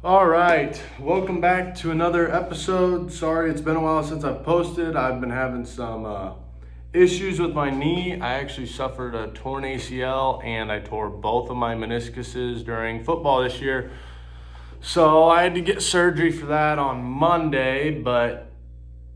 All right, welcome back to another episode. Sorry, it's been a while since I've posted. I've been having some issues with my knee. I actually suffered a torn ACL and I tore both of my meniscuses during football this year. So I had to get surgery for that on Monday, but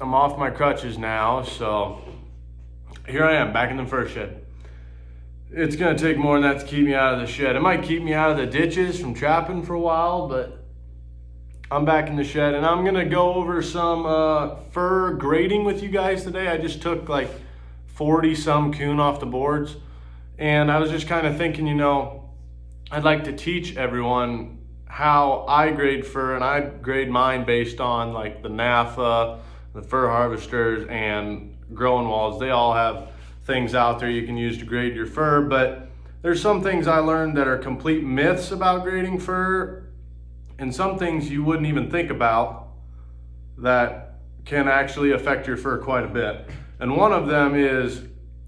I'm off my crutches now. So here I am, back in the first shed. It's gonna take more than that to keep me out of the shed. It might keep me out of the ditches from trapping for a while, but I'm back in the shed and I'm gonna go over some fur grading with you guys today. I just took like 40 some coon off the boards, and I was just kind of thinking, I'd like to teach everyone how I grade fur, and I grade mine based on like the NAFA, the fur harvesters, and growing walls. They all have things out there you can use to grade your fur, but there's some things I learned that are complete myths about grading fur, and some things you wouldn't even think about that can actually affect your fur quite a bit. And one of them is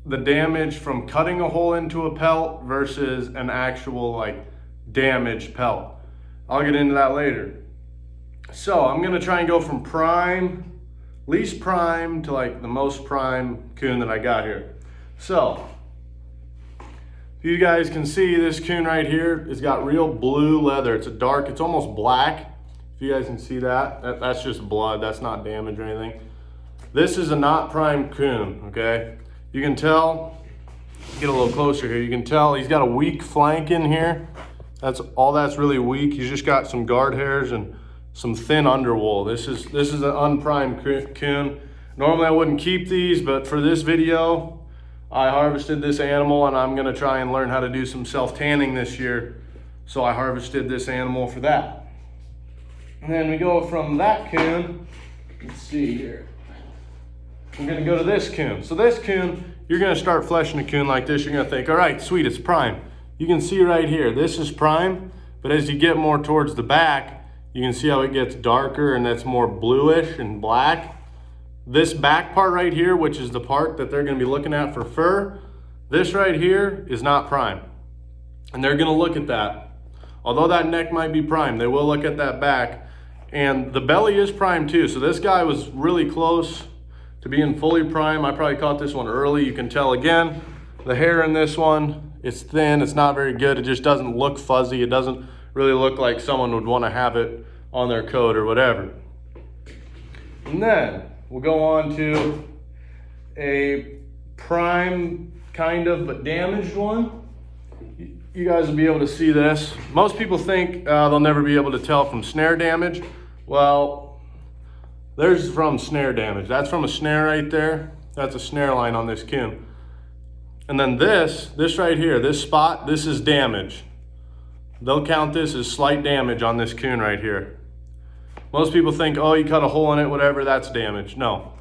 the damage from cutting a hole into a pelt versus an actual like damaged pelt. I'll get into that later. So I'm gonna try and go from prime, least prime to like the most prime coon that I got here. So you guys can see this coon right here, it's got real blue leather. It's it's almost black. If you guys can see that, that's just blood. That's not damage or anything. This is a not prime coon, okay? You can tell, get a little closer here. You can tell he's got a weak flank in here. That's all that's really weak. He's just got some guard hairs and some thin underwool. This is an unprimed coon. Normally I wouldn't keep these, but for this video, I harvested this animal and I'm gonna try and learn how to do some self-tanning this year. So I harvested this animal for that. And then we go from that coon, let's see here. I'm gonna go to this coon. So this coon, you're gonna start fleshing a coon like this. You're gonna think, all right, sweet, it's prime. You can see right here, this is prime, but as you get more towards the back, you can see how it gets darker and that's more bluish and black. This back part right here, which is the part that they're gonna be looking at for fur, this right here is not prime. And they're gonna look at that. Although that neck might be prime, they will look at that back. And the belly is prime too. So this guy was really close to being fully prime. I probably caught this one early. You can tell again, the hair in this one, it's thin, it's not very good. It just doesn't look fuzzy. It doesn't really look like someone would wanna have it on their coat or whatever. And then, we'll go on to a prime kind of but damaged one. You guys will be able to see this. Most people think they'll never be able to tell from snare damage. Well, there's from snare damage. That's from a snare right there. That's a snare line on this coon. And then this right here, this spot, this is damage. They'll count this as slight damage on this coon right here. Most people think, oh, you cut a hole in it, whatever, that's damage. No,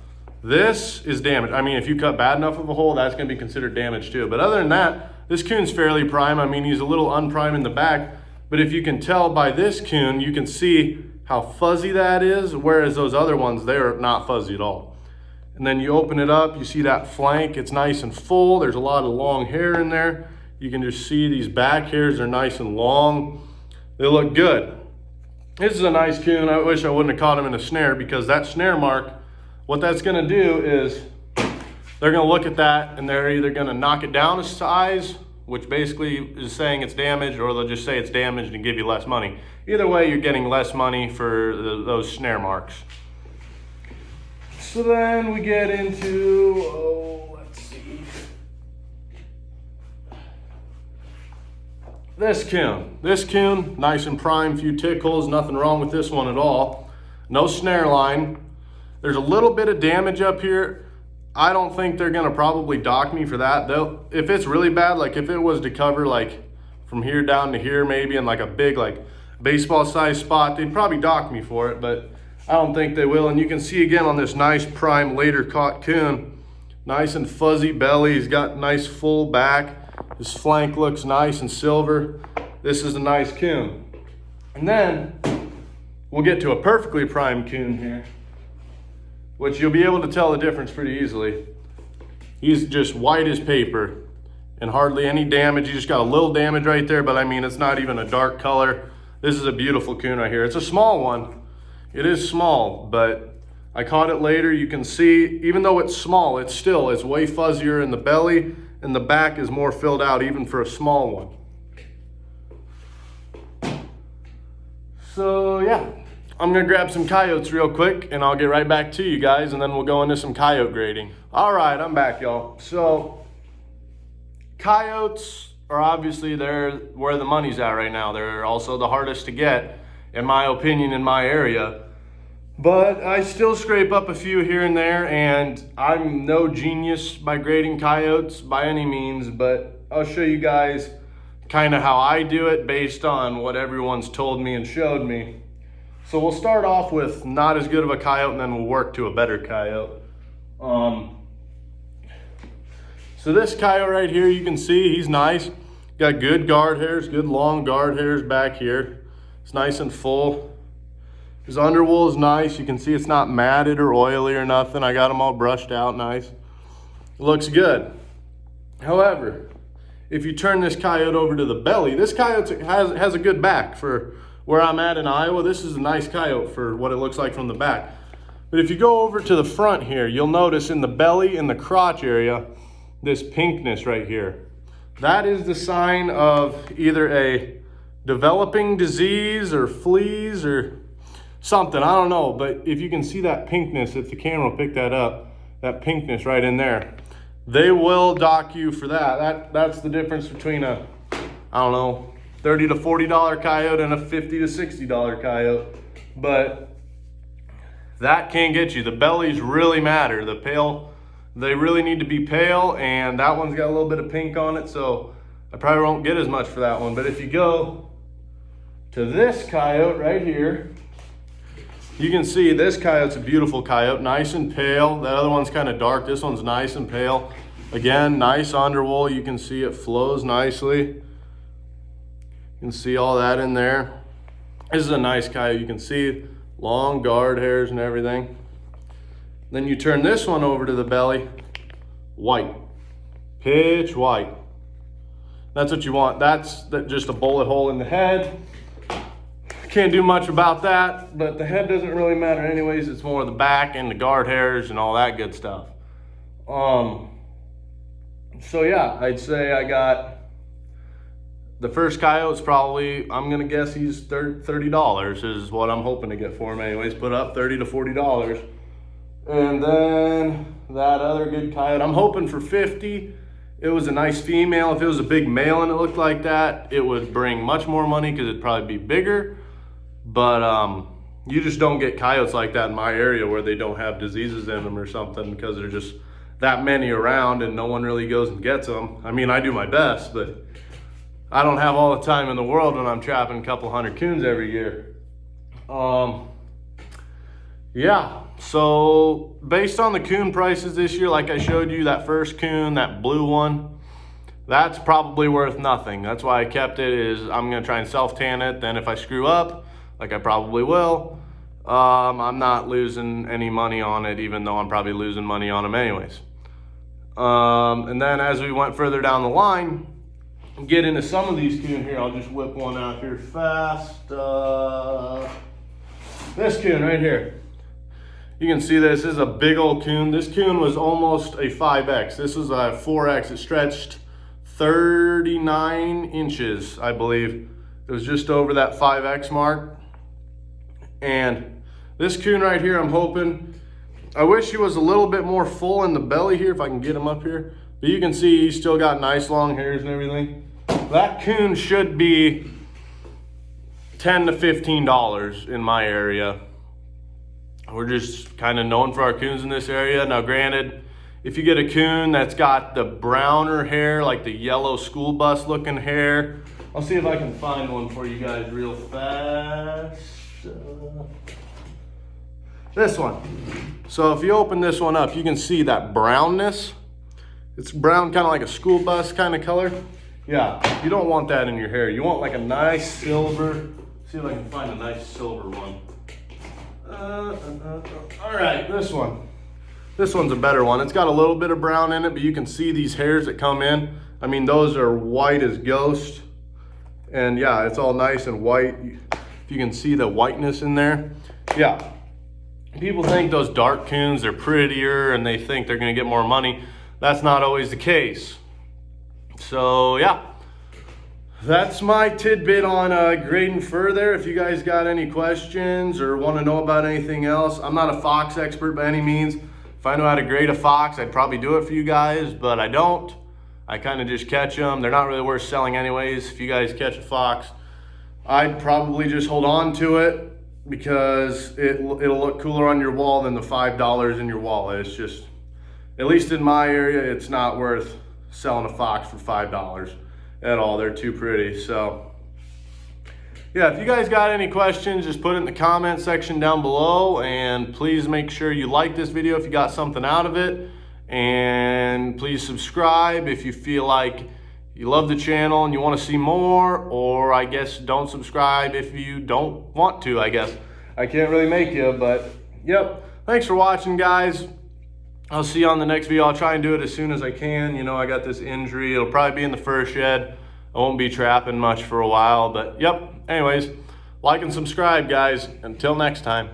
this is damage. I mean, if you cut bad enough of a hole, that's gonna be considered damage too. But other than that, this coon's fairly prime. I mean, he's a little unprime in the back, but if you can tell by this coon, you can see how fuzzy that is, whereas those other ones, they're not fuzzy at all. And then you open it up, you see that flank, it's nice and full. There's a lot of long hair in there. You can just see these back hairs are nice and long. They look good. This is a nice coon. I wish I wouldn't have caught him in a snare, because that snare mark, what that's gonna do is they're gonna look at that and they're either gonna knock it down a size, which basically is saying it's damaged, or they'll just say it's damaged and give you less money. Either way, you're getting less money for those snare marks. So then we get into, let's see. This coon, nice and prime, few tickles, nothing wrong with this one at all. No snare line. There's a little bit of damage up here. I don't think they're gonna probably dock me for that. If it's really bad, like if it was to cover like from here down to here maybe in like a big like baseball size spot, they'd probably dock me for it, but I don't think they will. And you can see again on this nice prime later caught coon, nice and fuzzy belly. He's got nice full back. His flank looks nice and silver. This is a nice coon. And then we'll get to a perfectly primed coon here, which you'll be able to tell the difference pretty easily. He's just white as paper and hardly any damage. You just got a little damage right there, but I mean, it's not even a dark color. This is a beautiful coon right here. It's a small one. It is small, but I caught it later. You can see, even though it's small, it's way fuzzier in the belly, and the back is more filled out even for a small one. So yeah, I'm gonna grab some coyotes real quick and I'll get right back to you guys, and then we'll go into some coyote grading. All right, I'm back, y'all. So coyotes are obviously, they're where the money's at right now. They're also the hardest to get, in my opinion, in my area. But I still scrape up a few here and there, and I'm no genius by grading coyotes by any means, but I'll show you guys kind of how I do it based on what everyone's told me and showed me. So we'll start off with not as good of a coyote, and then we'll work to a better coyote. So this coyote right here, you can see he's nice. Got good guard hairs, good long guard hairs back here. It's nice and full. His underwool is nice. You can see it's not matted or oily or nothing. I got him all brushed out nice. It looks good. However, if you turn this coyote over to the belly, this coyote has a good back for where I'm at in Iowa. This is a nice coyote for what it looks like from the back. But if you go over to the front here, you'll notice in the belly, in the crotch area, this pinkness right here. That is the sign of either a developing disease or fleas or something, I don't know. But if you can see that pinkness, if the camera will pick that up, that pinkness right in there, they will dock you for that. That's the difference between a, I don't know, $30 to $40 coyote and a $50 to $60 coyote. But that can get you. The bellies really matter. The pale, they really need to be pale, and that one's got a little bit of pink on it, so I probably won't get as much for that one. But if you go to this coyote right here, you can see this coyote's a beautiful coyote, nice and pale. That other one's kind of dark. This one's nice and pale. Again, nice underwool. You can see it flows nicely. You can see all that in there. This is a nice coyote. You can see long guard hairs and everything. Then you turn this one over to the belly, white, pitch white. That's what you want. That's just a bullet hole in the head. Can't do much about that, but the head doesn't really matter anyways. It's more the back and the guard hairs and all that good stuff. So yeah, I'd say I got the first coyote's probably, I'm gonna guess he's $30 is what I'm hoping to get for him anyways. Put up $30 to $40. And then that other good coyote, I'm hoping for 50. It was a nice female. If it was a big male and it looked like that, it would bring much more money because it'd probably be bigger. But you just don't get coyotes like that in my area where they don't have diseases in them or something, because there's just that many around and no one really goes and gets them. I mean, I do my best, but I don't have all the time in the world when I'm trapping a couple hundred coons every year. Yeah, so based on the coon prices this year, like I showed you, that first coon, that blue one, that's probably worth nothing. That's why I kept it, is I'm gonna try and self-tan it. Then if I screw up, like I probably will, I'm not losing any money on it, even though I'm probably losing money on them anyways. And then as we went further down the line, get into some of these coon here, I'll just whip one out here fast. This coon right here. You can see this is a big old coon. This coon was almost a 5X. This was a 4X. It stretched 39 inches, I believe. It was just over that 5X mark. And this coon right here, I'm hoping, I wish he was a little bit more full in the belly here, if I can get him up here. But you can see he's still got nice long hairs and everything. That coon should be $10 to $15 in my area. We're just kind of known for our coons in this area. Now granted, if you get a coon that's got the browner hair, like the yellow school bus looking hair, I'll see if I can find one for you guys real fast. This one. So if you open this one up, you can see that brownness. It's brown, kind of like a school bus kind of color. Yeah, you don't want that in your hair. You want like a nice silver. See if I can find a nice silver one. All right, this one. This one's a better one. It's got a little bit of brown in it, but you can see these hairs that come in. I mean, those are white as ghost. And yeah, it's all nice and white. if you can see the whiteness in there. Yeah, people think those dark coons, they're prettier and they think they're gonna get more money. That's not always the case. So yeah, that's my tidbit on grading further. If you guys got any questions or want to know about anything else, I'm not a fox expert by any means. If I know how to grade a fox, I'd probably do it for you guys, but I don't. I kind of just catch them. They're not really worth selling anyways. If you guys catch a fox, I'd probably just hold on to it because it'll look cooler on your wall than the $5 in your wallet. It's just, at least in my area, it's not worth selling a fox for $5 at all. They're too pretty. So yeah, if you guys got any questions, just put it in the comment section down below, and please make sure you like this video if you got something out of it, and please subscribe if you feel like you love the channel and you want to see more, or I guess don't subscribe if you don't want to. I guess I can't really make you, but yep, thanks for watching, guys. I'll see you on the next video. I'll try and do it as soon as I can. You know, I got this injury. It'll probably be in the fur shed. I won't be trapping much for a while, but yep. Anyways, like and subscribe, guys. Until next time.